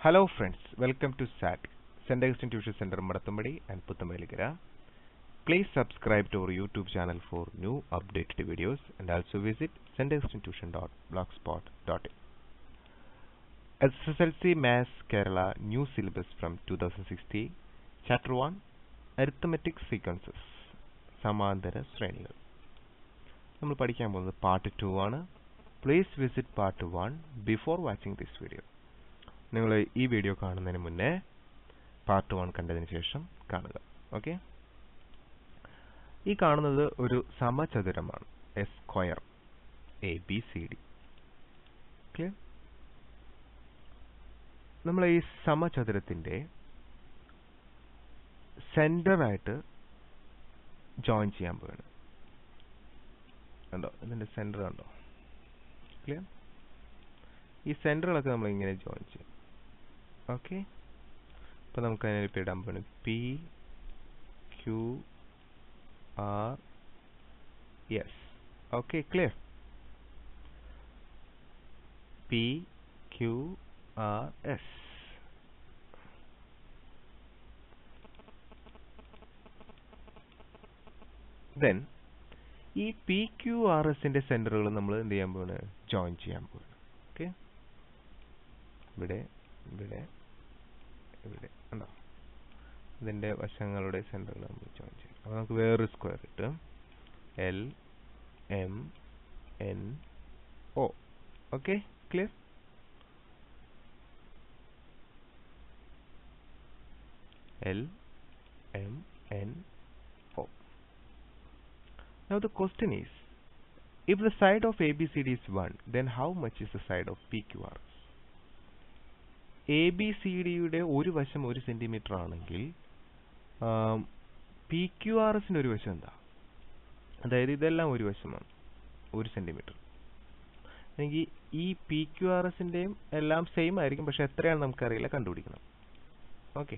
Hello friends, welcome to SAT, St. Augustine Tuition Center Madathambadi and Puthamailikara. Please subscribe to our YouTube channel for new updated videos and also visit stastintuition.blogspot.in. SSLC Maths Kerala New Syllabus from 2016, Chapter 1, Arithmetic Sequences, Samantara Srenigal. നമ്മൾ പഠിക്കാൻ പോകുന്നത് part 2 ആണ്. Please visit part 1 before watching this video. നിങ്ങൾ ഈ video കാണുന്നതിന് മുന്നേ part 1 കണ്ടതിന് ശേഷം കാണുക. ഓക്കെ, ഈ കാണുന്നത് ഒരു സമചതുരമാണ്, എ സ്ക്വയർ, ABCD. ക്ലിയർ? നമ്മൾ ഈ സമചതുരത്തിന്റെ സെന്റർ ആയിട്ട് ജോയിൻ ചെയ്യാൻ പോവാണ്. കണ്ടോ, ഇതിന്റെ സെന്റർ കണ്ടോ? ക്ലിയർ? ഈ സെന്ററുകളൊക്കെ നമ്മൾ ഇങ്ങനെ ജോയിൻ ചെയ്യും. ഓക്കെ, അപ്പോൾ നമുക്ക് അതിനെ ഇടാൻ പോകുന്നത് PQRS. Okay, clear? PQRS. Then ഈ PQRSന്റെ സെന്ററുകൾ നമ്മൾ എന്ത് ചെയ്യാൻ പോകുന്നത്? ജോയിൻ ചെയ്യാൻ പോകുന്നത്. ഓക്കെ, ഇവിടെ ഇവിടെ ഇവിടെ ഉണ്ടോ? ഇതിന്റെ വശങ്ങളുടെ സെന്ററുകൾ നമ്മൾ ജോയിൻ ചെയ്യും. അപ്പോൾ നമുക്ക് വേറൊരു സ്ക്വയർ കിട്ടും, LMNO. Okay, clear? LMNO. Now the question is, if the side of ABCD is 1, then how much is the side of PQRS? ABCDയുടെ ഒരു വശം 1 സെന്റിമീറ്റർ ആണെങ്കിൽ PQRSന്റെ ഒരു വശം എന്താ? അതായത് ഇതെല്ലാം ഒരു വശമാണ്, 1 സെന്റിമീറ്റർ. അല്ലെങ്കിൽ ഈ PQRSന്റെയും എല്ലാം സെയിം ആയിരിക്കും, പക്ഷെ എത്രയാണ് നമുക്കറിയില്ല, കണ്ടുപിടിക്കണം. ഓക്കെ,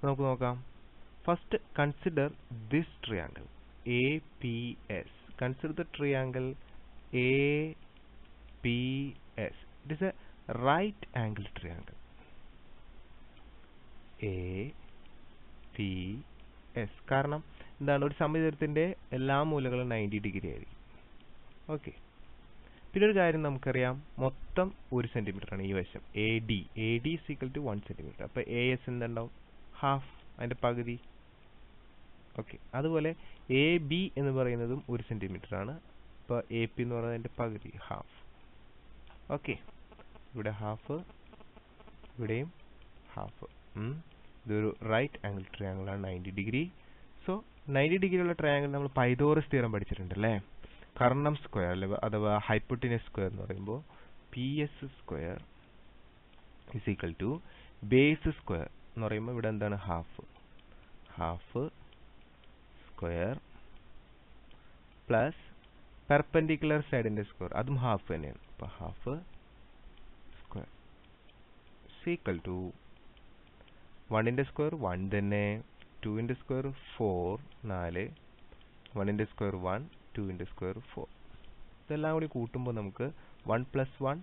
നമുക്ക് നോക്കാം. First consider this triangle APS. Consider the triangle APS. It is a right angle triangle. APS. കാരണം എന്താണ്? ഒരു സമചതുരത്തിന്റെ എല്ലാ മൂലകളും 90 ഡിഗ്രി ആയിരിക്കും. ഓക്കെ, പിന്നെ ഒരു കാര്യം നമുക്കറിയാം, മൊത്തം 1 സെന്റിമീറ്റർ ആണ് ഈ വശം. AD is equal to 1 centimetre. അപ്പോൾ AS എന്തുണ്ടാവും? ഹാഫ്, അതിന്റെ പകുതി. ഓക്കെ, അതുപോലെ AB എന്ന് പറയുന്നതും 1 സെന്റിമീറ്റർ ആണ്. അപ്പോൾ AP എന്ന് പറയുന്നത് അതിന്റെ പകുതി, ഹാഫ്. ഓക്കെ, ഇവിടെ ഹാഫ്, ഇവിടെയും ഹാഫ്. ഇതൊരു റൈറ്റ് ആംഗിൾ ട്രയാങ്കിൾ ആണ്, 90 ഡിഗ്രി. സോ 90 ഡിഗ്രി ഉള്ള ട്രയാങ്കിൾ നമ്മൾ പൈതോറസ് തിയറം പഠിച്ചിട്ടുണ്ട് അല്ലേ? കർണം സ്ക്വയർ അഥവാ ഹൈപ്പോട്ടിനസ് സ്ക്വയർ എന്ന് പറയുമ്പോൾ PS square is equal to base square എന്ന് പറയുമ്പോൾ ഇവിടെ എന്താണ്? ഹാഫ് സ്ക്വയർ പ്ലസ് പെർപെൻഡിക്കുലർ സൈഡിന്റെ സ്ക്വയർ, അതും ഹാഫ് തന്നെയാണ്. അപ്പോൾ ഹാഫ് സ്ക്വയർ ഈക്വൽ ടു 1ന്റെ സ്ക്വയർ 1 തന്നെ, 2ന്റെ സ്ക്വയർ 4, 4, 1ന്റെ സ്ക്വയർ 1, 2ന്റെ സ്ക്വയർ 4. ഇതെല്ലാം കൂടി കൂട്ടുമ്പോൾ നമുക്ക് 1 + 1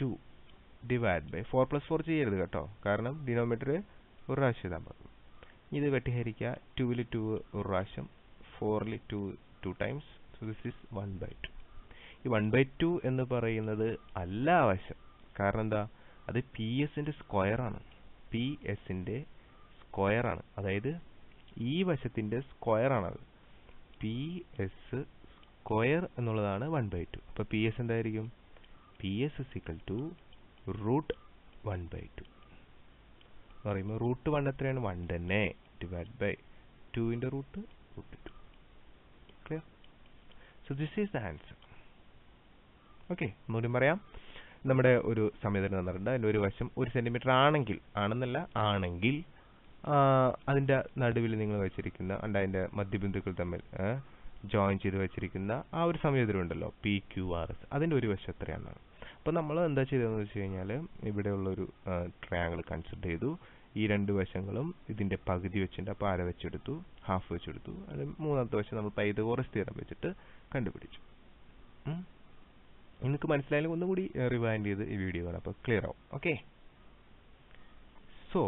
2 ഡിവൈഡ് ബൈ 4 + 4 ചെയ്യരുത് കേട്ടോ, കാരണം ഡിനോമിനേറ്റർ ഒരു പ്രാവശ്യം ഇതാൻ പറഞ്ഞു. ഇത് വെട്ടിഹരിക്കുക, 2ൽ 2 ഒരു പ്രാവശ്യം, 4ൽ 2 ടൈംസ്. So this is 1/2. ഈ 1/2 എന്ന് പറയുന്നത് അല്ല വശം, കാരണം എന്താ? അത് PSന്റെ സ്ക്വയർ ആണ്. PSന്റെ സ്ക്വയർ ആണ്, അതായത് ഈ വശത്തിന്റെ സ്ക്വയർ ആണത്. PS സ്ക്വയർ എന്നുള്ളതാണ് 1/2. അപ്പോൾ PS എന്തായിരിക്കും? PS is equal to √1/2 എന്ന് പറയുമ്പോൾ √1 എത്രയാണ്? 1 തന്നെ, ഡിവൈഡ് ബൈ 2ന്റെ root √2. Clear? So this is the answer. Okay, ഒന്നുകൂടി പറയാം. നമ്മുടെ ഒരു സമചതുരം തന്നിട്ടുണ്ട്, അതിൻ്റെ ഒരു വശം 1 സെന്റിമീറ്റർ ആണെങ്കിൽ, ആണെങ്കിൽ അതിൻ്റെ നടുവിൽ നിങ്ങൾ വെച്ചിരിക്കുന്ന അതിൻ്റെ മധ്യബിന്ദുക്കൾ തമ്മിൽ ജോയിൻ ചെയ്ത് വെച്ചിരിക്കുന്ന ആ ഒരു സമചതുരം ഉണ്ടല്ലോ, PQRS, അതിൻ്റെ ഒരു വശം എത്രയാണെന്നാണ്. അപ്പോൾ നമ്മൾ എന്താ ചെയ്തതെന്ന് വെച്ച് കഴിഞ്ഞാൽ, ഇവിടെയുള്ളൊരു ട്രയാങ്കിൾ കൺസിഡർ ചെയ്തു. ഈ 2 വശങ്ങളും ഇതിൻ്റെ പകുതി വെച്ചിട്ടുണ്ട്, അപ്പോൾ അര വെച്ചെടുത്തു, ഹാഫ് വെച്ചെടുത്തു. അത് മൂന്നാമത്തെ വശം നമ്മൾ പൈതഗോറസ് തിയറം വെച്ചിട്ട് കണ്ടുപിടിച്ചു. നിങ്ങൾക്ക് മനസ്സിലായാലും ഒന്നുകൂടി റിവൈൻഡ് ചെയ്ത് ഈ വീഡിയോ കാണാം, അപ്പോൾ ക്ലിയർ ആവും. Okay. So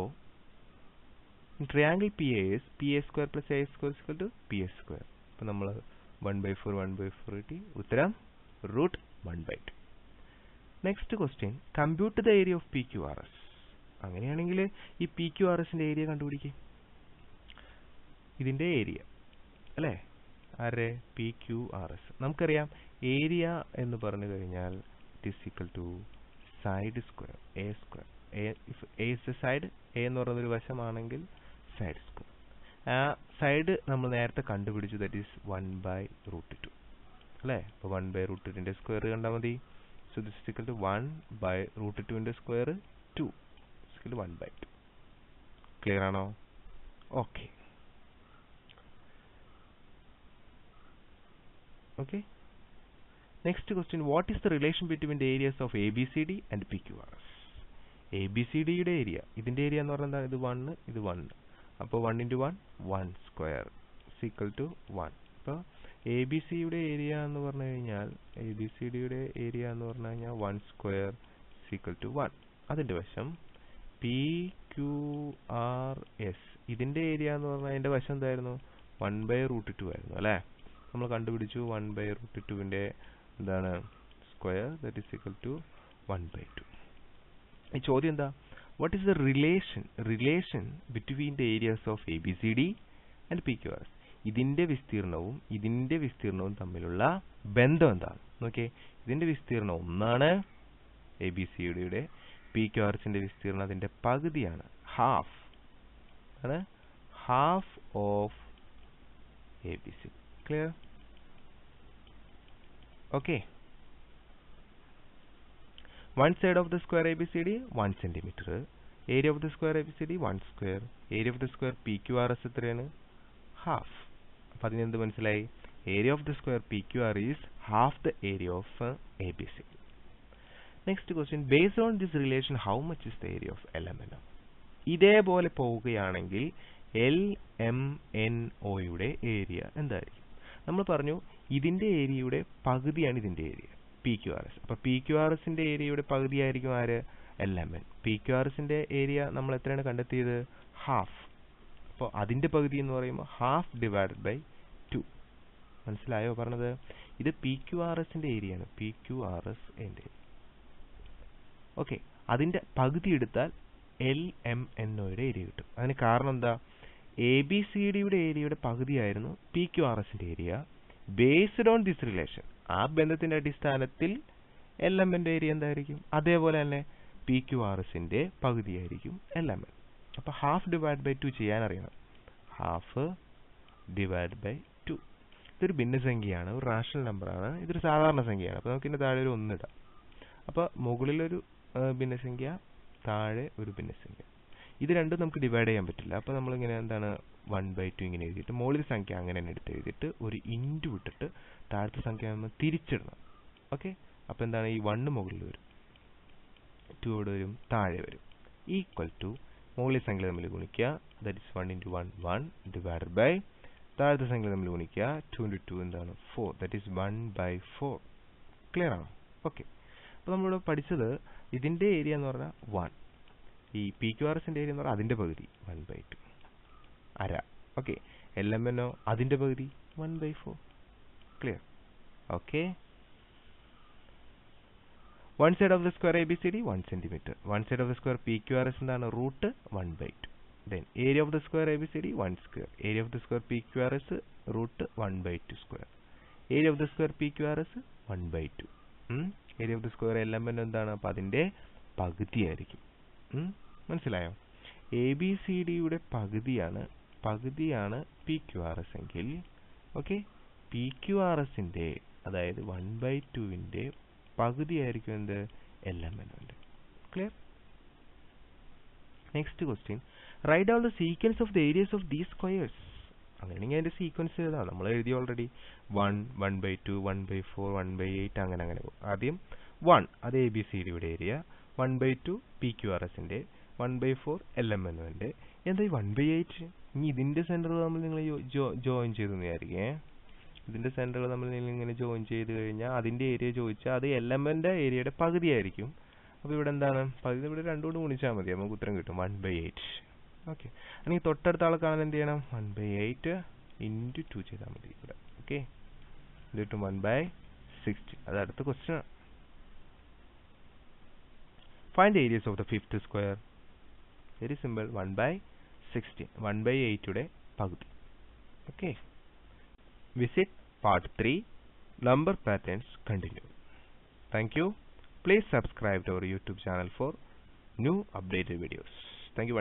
in triangle PAS, PA square plus A square is equal to PS square. അപ്പോൾ നമ്മൾ 1/4 1/4 കിട്ടി. ഉത്തരം √1/2. Next question, compute the area of PQRS. അങ്ങനെയാണെങ്കിൽ ഈ PQRSന്റെ ഏരിയ കണ്ടുപിടിക്കുക. ഇതിന്റെ ഏരിയ അല്ലേ, ആരെ PQRS. നമുക്കറിയാം ഏരിയ എന്ന് പറഞ്ഞു കഴിഞ്ഞാൽ it is equal to side square A square. if A is the side, A എന്ന് പറയുന്നൊരു വശമാണെങ്കിൽ സൈഡ് സ്ക്വയർ. ആ സൈഡ് നമ്മൾ നേരത്തെ കണ്ടുപിടിച്ചു, ദാറ്റ് ഈസ് 1/√2 അല്ലേ. അപ്പോൾ 1/√2ന്റെ സ്ക്വയർ കണ്ടാൽ മതി. So this is equal to 1/√2ന്റെ square 2 is equal to 1/2. Clear ആണോ? Okay okay. Next question, what is the relation between the areas of ABCD and PQRS? ABCDയുടെ ഏരിയ, ഇതിന്റെ ഏരിയ എന്ന് പറഞ്ഞാൽ എന്താണ്? ഇത് 1 ഇത് 1. അപ്പോൾ 1 × 1 1 സ്ക്വയർ ഈക്വൽ ടു 1. അപ്പോൾ ABCയുടെ ഏരിയ എന്ന് പറഞ്ഞു കഴിഞ്ഞാൽ ABCDയുടെ ഏരിയ എന്ന് പറഞ്ഞു കഴിഞ്ഞാൽ 1 സ്ക്വയർ ഈക്വൽ ടു 1. അതിന്റെ വശം PQRS, ഇതിന്റെ ഏരിയ എന്ന് പറഞ്ഞാൽ അതിന്റെ വശം എന്തായിരുന്നു? 1/√2 ആയിരുന്നു അല്ലേ. നമ്മൾ കണ്ടുപിടിച്ചു 1/√2ന്റെ എന്താണ് square, that is equal to 1/2. ഈ ചോദ്യം എന്താ? What is the relation between the areas of ABCD and PQRS? ഇതിന്റെ വിസ്തീർണവും തമ്മിലുള്ള ബന്ധം എന്താണ്? നോക്കിയേ, ഇതിന്റെ വിസ്തീർണം 1 ABCDയുടെ, PQRSന്റെ വിസ്തീർണം അതിന്റെ പകുതിയാണ്, ഹാഫ് ആണ്, half of ABCD. Clear? Okay. One side of the square ABCD 1 centimeter. Area of the square ABCD 1 square. Area of the square PQRS എത്രയാണ്? ഹാഫ്. അപ്പോൾ അതിനെന്ത് മനസ്സിലായി? Area of the square PQR is half the area of ABCD. Next question, based on this relation, how much is the area of LMNO? ഇതേപോലെ പോവുകയാണെങ്കിൽ LMNOയുടെ area എന്തായിരിക്കും? നമ്മൾ പറഞ്ഞു ഇതിന്റെ ഏരിയയുടെ പകുതിയാണ് ഇതിന്റെ ഏരിയ PQRS. അപ്പോൾ PQRSന്റെ ഏരിയയുടെ പകുതിയായിരിക്കും ആര്? LMN. PQRSന്റെ ഏരിയ നമ്മൾ എത്രയാണ് കണ്ടെത്തിയത്? ഹാഫ്. അപ്പോൾ അതിന്റെ പകുതി എന്ന് പറയുമ്പോൾ ഹാഫ് ഡിവൈഡഡ് ബൈ 2. മനസ്സിലായോ പറഞ്ഞത്? ഇത് PQRSന്റെ ഏരിയയാണ്, PQRSന്റെ. ഓക്കെ, അതിന്റെ പകുതി എടുത്താൽ LMNOയുടെ ഏരിയ കിട്ടും. അതിന് കാരണം എന്താ? ABCDയുടെ ഏരിയയുടെ പകുതിയായിരുന്നു PQRSന്റെ area. Based on this relation, ആ ബന്ധത്തിന്റെ അടിസ്ഥാനത്തിൽ LMNന്റെ ഏരിയ എന്തായിരിക്കും? അതേപോലെ തന്നെ PQRSന്റെ പകുതിയായിരിക്കും LMN. അപ്പോൾ ഹാഫ് ഡിവൈഡ് ബൈ 2 ചെയ്യാൻ അറിയണം. Half divide by 2. ഇതൊരു ഭിന്നസംഖ്യയാണ്, ഒരു റാഷണൽ നമ്പറാണ്, ഇതൊരു സാധാരണ സംഖ്യയാണ്. അപ്പോൾ നമുക്കിതിന്റെ താഴെ ഒരു 1 ഇടാം. അപ്പോൾ മുകളിലൊരു ഭിന്നസംഖ്യ, താഴെ ഒരു ഭിന്നസംഖ്യ. ഇത് രണ്ടും നമുക്ക് ഡിവൈഡ് ചെയ്യാൻ പറ്റില്ല. അപ്പോൾ നമ്മളിങ്ങനെ എന്താണ് 1/2 ഇങ്ങനെ എഴുതിയിട്ട് മുകളിൽ സംഖ്യ അങ്ങനെ തന്നെ എടുത്ത് എഴുതിയിട്ട് ഒരു ഇൻറ്റു വിട്ടിട്ട് താഴത്തെ സംഖ്യ നമ്മൾ തിരിച്ചിടണം. ഓക്കെ, അപ്പോൾ എന്താണ്? ഈ 1 മുകളിൽ വരും, 2 ഇവിടെ വരും, താഴെ വരും. ഈക്വൽ ടു മുകളിൽ സംഖ്യ തമ്മിൽ ഗുണിക്കുക, ദാറ്റ് ഇസ് 1 × 1 1 ഡിവൈഡഡ് ബൈ താഴത്തെ സംഖ്യ തമ്മിൽ ഗുണിക്കുക, 2 × 2 എന്താണ് 4, ദാറ്റ് ഈസ് 1/4. ക്ലിയർ ആണോ? ഓക്കെ. അപ്പോൾ നമ്മളിവിടെ പഠിച്ചത് ഇതിന്റെ ഏരിയ എന്ന് പറഞ്ഞാൽ 1, ഈ PQRSന്റെ ഏരിയ എന്ന് പറഞ്ഞാൽ അതിന്റെ പകുതി 1/2 അര. ഓക്കെ, LMNO അതിന്റെ പകുതി 1/4. Clear? Okay. One side of the square ABCD 1 centimeter. One side of the square PQRS എന്താണ്? √1/2. Then area of the square ABCD 1 square. Area of the square PQRS √1/2 square. Area of the square PQRS 1/2. Area of the square LMN എന്താണ്? അപ്പോൾ അതിന്റെ പകുതിയായിരിക്കും. മനസ്സിലായോ? ABCDയുടെ പകുതിയാണ് PQRS എങ്കിൽ okay, PQRSന്റെ അതായത് 1/2ന്റെ പകുതിയായിരിക്കും എന്ത്? LMNന്റെ. Clear? Next question, write down the sequence of the areas of these squares. അങ്ങനെയാണെങ്കിൽ അതിന്റെ സീക്വൻസ് ഏതാണ്? നമ്മൾ എഴുതി ഓൾറെഡി. 1 1/2 1/4 1/8 അങ്ങനെ പോകും. ആദ്യം 1 അത് ABCDയുടെ ഏരിയ, 1/2 PQRSന്റെ, 1/4 LMNന്റെ. എന്താ ഈ 1/8? ഇനി ഇതിന്റെ സെന്റർ നമ്മൾ നിങ്ങൾ ജോയിൻ ചെയ്തു വിചാരിക്കേ. ഇതിന്റെ സെന്ററുകൾ നമ്മൾ ഇങ്ങനെ ജോയിൻ ചെയ്ത് കഴിഞ്ഞാൽ അതിന്റെ ഏരിയ ചോദിച്ചാൽ അത് LMNന്റെ ഏരിയയുടെ പകുതിയായിരിക്കും. അപ്പോൾ ഇവിടെ എന്താണ്? പകുതി ഇവിടെ 2 കൊണ്ട് ഗുണിച്ചാൽ മതി, നമുക്ക് ഉത്തരം കിട്ടും 1/8. ഓക്കെ, അല്ലെങ്കിൽ തൊട്ടടുത്ത ആളെ കാണാൻ എന്ത് ചെയ്യണം? 1/8 ഇൻറ്റു 2 ചെയ്താൽ മതി ഇവിടെ. ഓക്കെ, ഇത് കിട്ടും 1/60. അത് അടുത്ത ക്വസ്റ്റ്യൻ ആണ്. Find the areas of the fifth square. Very simple, 1/60, 1/8 പകുതി. Okay, visit part 3. Number patterns continue. Thank you. Please subscribe to our YouTube channel for new updated videos. Thank you.